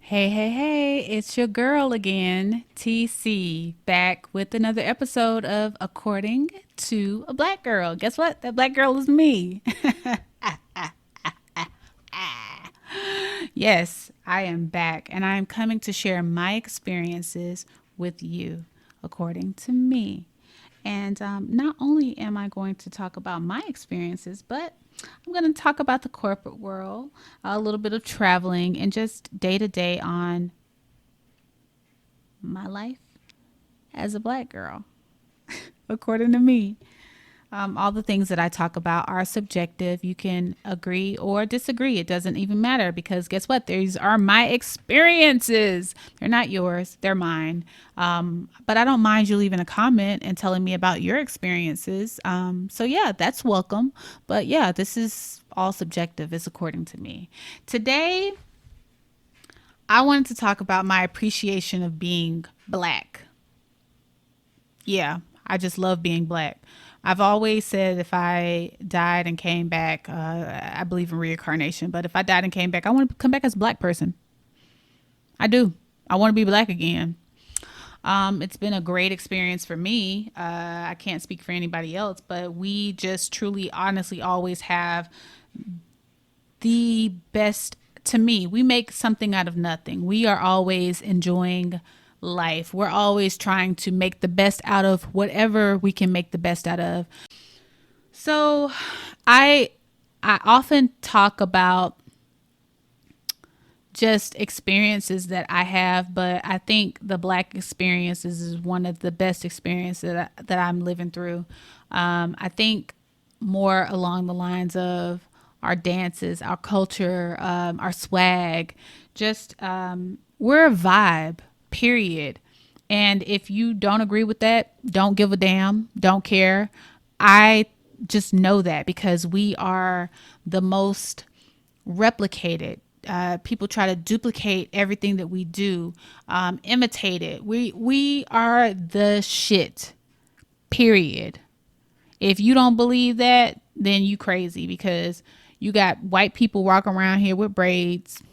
Hey, hey, hey, it's your girl again, TC, back with another episode of According to a Black Girl. Guess what? That black girl is me. Yes, I am back, and I am coming to share my experiences with you, according to me. And not only am I going to talk about my experiences, but I'm going to talk about the corporate world, a little bit of traveling, and just day to day on my life as a black girl, according to me. All the things that I talk about are subjective. You can agree or disagree. It doesn't even matter because guess what? These are my experiences. They're not yours, they're mine. But I don't mind you leaving a comment and telling me about your experiences. So, yeah, that's welcome. But yeah, this is all subjective, it's according to me. Today, I wanted to talk about my appreciation of being black. Yeah, I just love being black. I've always said if I died and came back, I believe in reincarnation, but if I died and came back, I want to come back as a black person. I do. I want to be black again. It's been a great experience for me. I can't speak for anybody else, but we just truly, honestly, always have the best. To me, we make something out of nothing. We are always enjoying life. We're always trying to make the best out of whatever we can make the best out of. So I I often talk about just experiences that I have, but I think the black experiences is one of the best experiences that I'm living through. I think more along the lines of our dances, our culture, our swag, just we're a vibe, period. And if you don't agree with that, don't give a damn, don't care. I just know that because we are the most replicated. People try to duplicate everything that we do, imitate it. We are the shit. Period. If you don't believe that, then you crazy because you got white people walking around here with braids.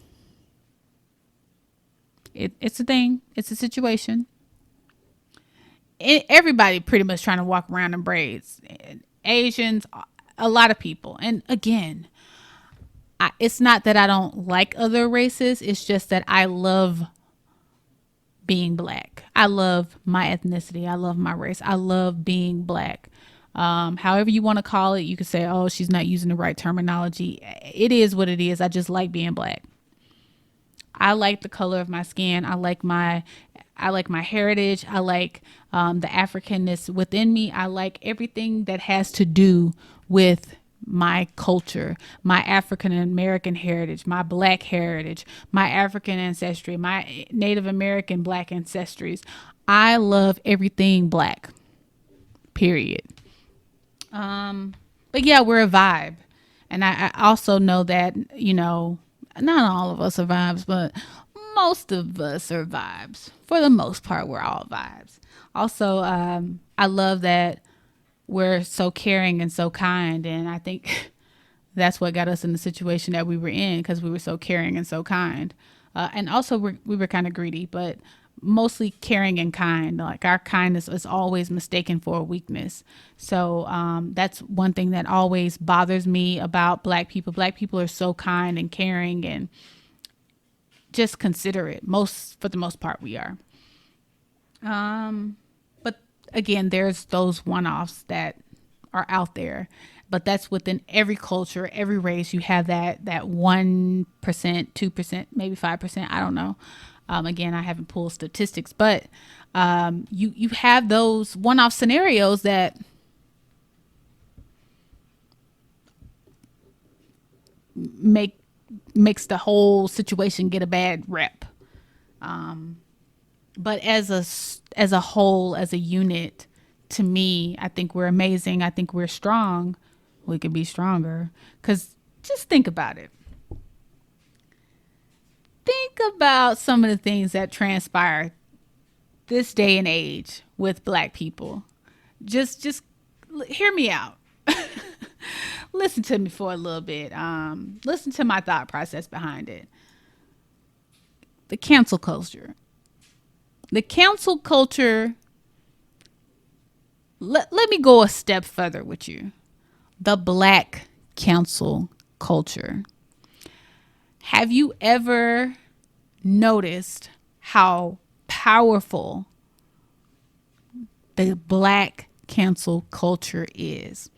It's a thing. It's a situation. Everybody pretty much trying to walk around in braids. Asians, a lot of people. And again, it's not that I don't like other races. It's just that I love being black. I love my ethnicity. I love my race. I love being black. However you want to call it, you could say, "Oh, she's not using the right terminology." It is what it is. I just like being black. I like the color of my skin. I like my heritage. I like the Africanness within me. I like everything that has to do with my culture, my African American heritage, my black heritage, my African ancestry, my Native American black ancestries. I love everything black. Period. But yeah, we're a vibe. And I also know that, not all of us are vibes, but most of us are vibes. For the most part, we're all vibes. Also, I love that we're so caring and so kind. And I think that's what got us in the situation that we were in because we were so caring and so kind. And also, we were kind of greedy, but mostly caring and kind. Like our kindness is always mistaken for a weakness. So that's one thing that always bothers me about black people. Black people are so kind and caring and just considerate. For the most part, we are. But again, there's those one-offs that are out there. But that's within every culture, every race. You have that 1%, 2%, maybe 5%. I don't know. Again, I haven't pulled statistics, but you have those one-off scenarios that make makes the whole situation get a bad rep. But as a whole, as a unit, to me, I think we're amazing. I think we're strong. We could be stronger because just think about it. Think about some of the things that transpire this day and age with black people. Just hear me out. Listen to me for a little bit. Listen to my thought process behind it. The cancel culture. The cancel culture, let me go a step further with you. The black cancel culture. Have you ever noticed how powerful the black cancel culture is?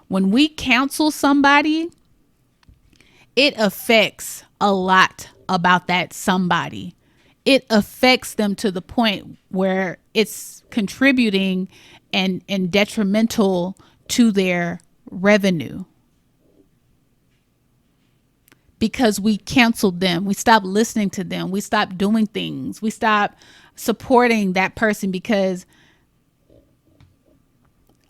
When we cancel somebody, it affects a lot about that somebody. It affects them to the point where it's contributing and detrimental to their revenue, because we canceled them. We stopped listening to them. We stopped doing things. We stopped supporting that person because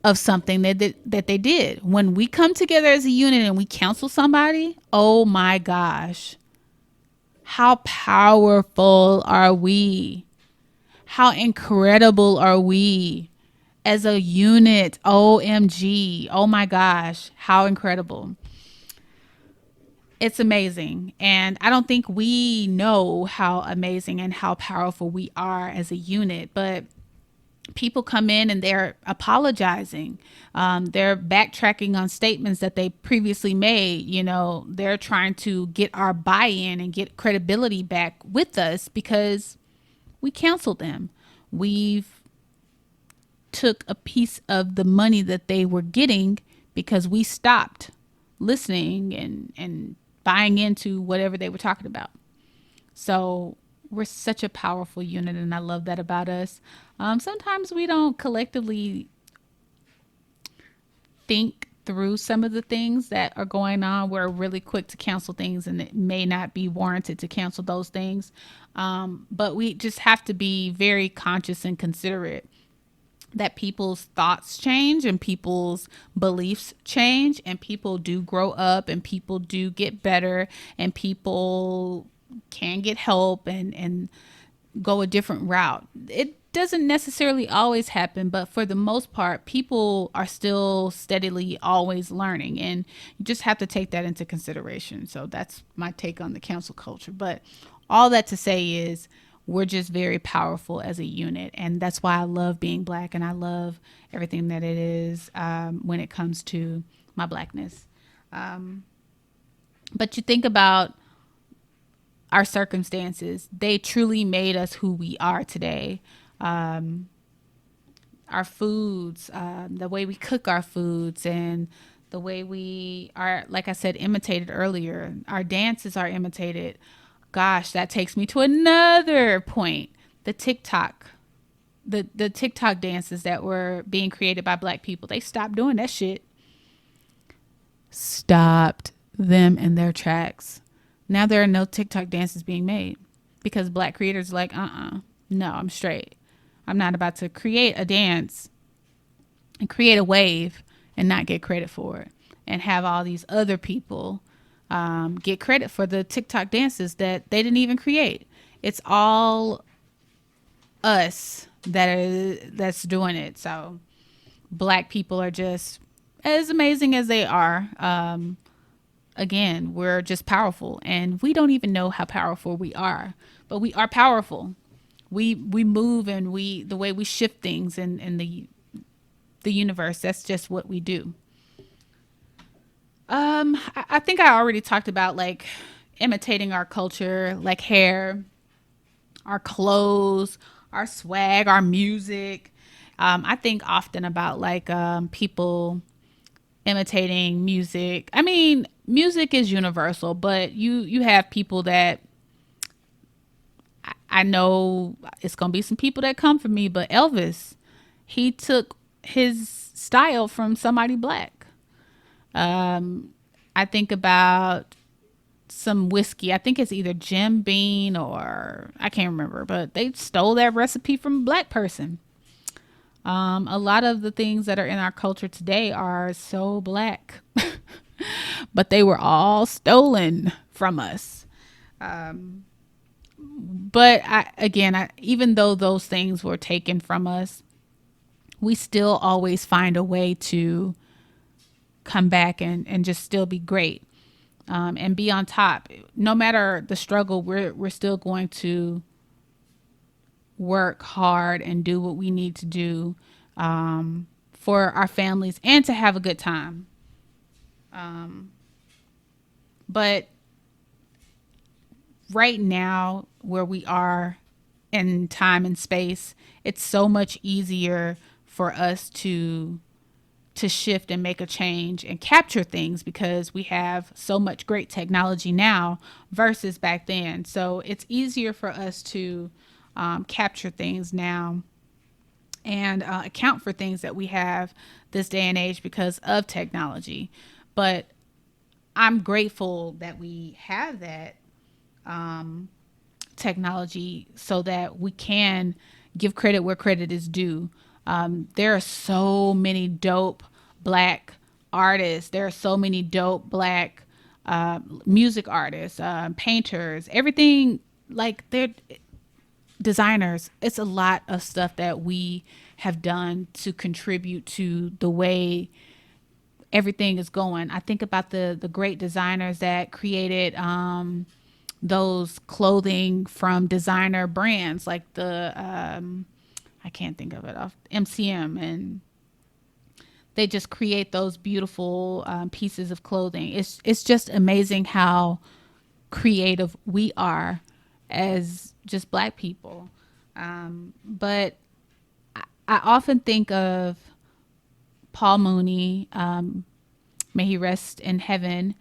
of something that they did. When we come together as a unit and we counsel somebody, oh my gosh, how powerful are we? How incredible are we as a unit? OMG. Oh my gosh, how incredible. It's amazing. And I don't think we know how amazing and how powerful we are as a unit, but people come in and they're apologizing. They're backtracking on statements that they previously made. You know, they're trying to get our buy-in and get credibility back with us because we counseled them. We've took a piece of the money that they were getting because we stopped listening and buying into whatever they were talking about. So we're such a powerful unit, and I love that about us. Sometimes we don't collectively think through some of the things that are going on. We're really quick to cancel things, and it may not be warranted to cancel those things. But we just have to be very conscious and considerate that people's thoughts change and people's beliefs change, and people do grow up and people do get better and people can get help and go a different route. It doesn't necessarily always happen, but for the most part, people are still steadily always learning, and you just have to take that into consideration. So that's my take on the cancel culture. But all that to say is we're just very powerful as a unit, and that's why I love being black, and I love everything that it is when it comes to my blackness. But you think about our circumstances, they truly made us who we are today. Our foods, the way we cook our foods, and the way we are, like I said, imitated earlier. Our dances are imitated. Gosh, that takes me to another point. The TikTok, the TikTok dances that were being created by black people. They stopped doing that shit. Stopped them in their tracks. Now there are no TikTok dances being made because black creators are like, no, I'm straight. I'm not about to create a dance and create a wave and not get credit for it, and have all these other people get credit for the TikTok dances that they didn't even create. It's all us that's doing it. So black people are just as amazing as they are. Again, we're just powerful, and we don't even know how powerful we are, but we are powerful. We move, and the way we shift things in the universe, that's just what we do. I think I already talked about like imitating our culture, like hair, our clothes, our swag, our music. I think often about like people imitating music. I mean, music is universal, but you have people that I know it's gonna be some people that come for me, but Elvis, he took his style from somebody black. I think about some whiskey. I think it's either Jim Beam or I can't remember, but they stole that recipe from a black person. A lot of the things that are in our culture today are so black, but they were all stolen from us. But even though those things were taken from us, we still always find a way to come back and just still be great. and be on top. No matter the struggle, we're still going to work hard and do what we need to do for our families and to have a good time. But right now, where we are in time and space, it's so much easier for us to shift and make a change and capture things because we have so much great technology now versus back then. So it's easier for us to capture things now and account for things that we have this day and age because of technology. But I'm grateful that we have that technology so that we can give credit where credit is due. There are so many dope black artists. There are so many dope black music artists, painters, everything, like they're designers. It's a lot of stuff that we have done to contribute to the way everything is going. I think about the great designers that created those clothing from designer brands like the I can't think of it off MCM, and they just create those beautiful pieces of clothing. It's just amazing how creative we are as just black people. But I often think of Paul Mooney, may he rest in heaven,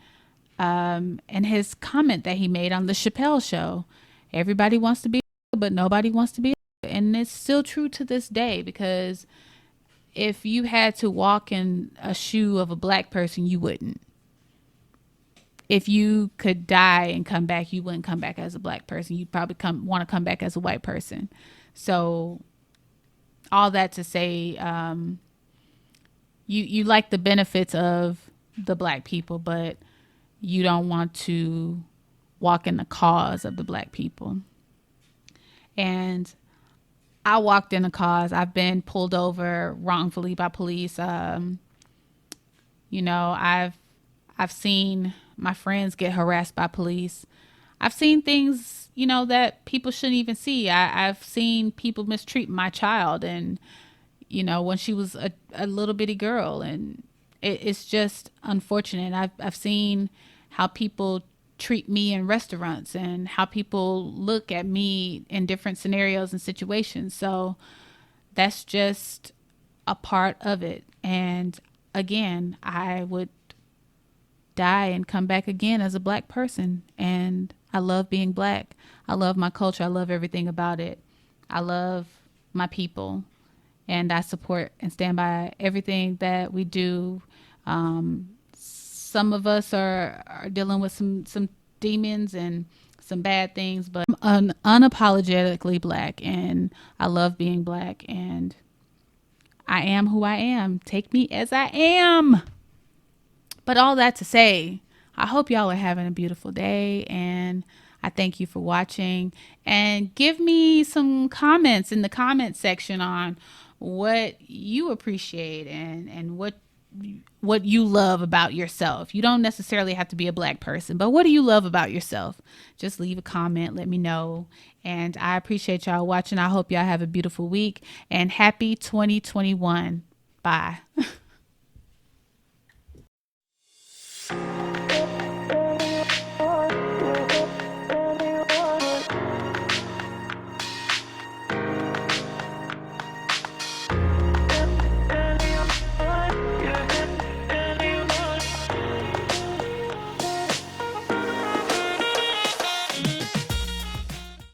and his comment that he made on the Chappelle show. Everybody wants to be, but nobody wants to be. And it's still true to this day because if you had to walk in a shoe of a black person, you wouldn't. If you could die and come back, you wouldn't come back as a black person. You'd probably want to come back as a white person. So all that to say, you like the benefits of the black people, but you don't want to walk in the cause of the black people. And I walked in a cause. I've been pulled over wrongfully by police. I've seen my friends get harassed by police. I've seen things, that people shouldn't even see. I've seen people mistreat my child, and when she was a little bitty girl, and it's just unfortunate. I've seen how people treat me in restaurants and how people look at me in different scenarios and situations. So that's just a part of it. And again, I would die and come back again as a black person. And I love being black. I love my culture. I love everything about it. I love my people. And I support and stand by everything that we do. Some of us are dealing with some demons and some bad things, but I'm unapologetically black, and I love being black, and I am who I am. Take me as I am. But all that to say, I hope y'all are having a beautiful day, and I thank you for watching. And give me some comments in the comment section on what you appreciate and what you love about yourself. You don't necessarily have to be a black person, but what do you love about yourself? Just leave a comment, let me know. And I appreciate y'all watching. I hope y'all have a beautiful week, and happy 2021. Bye.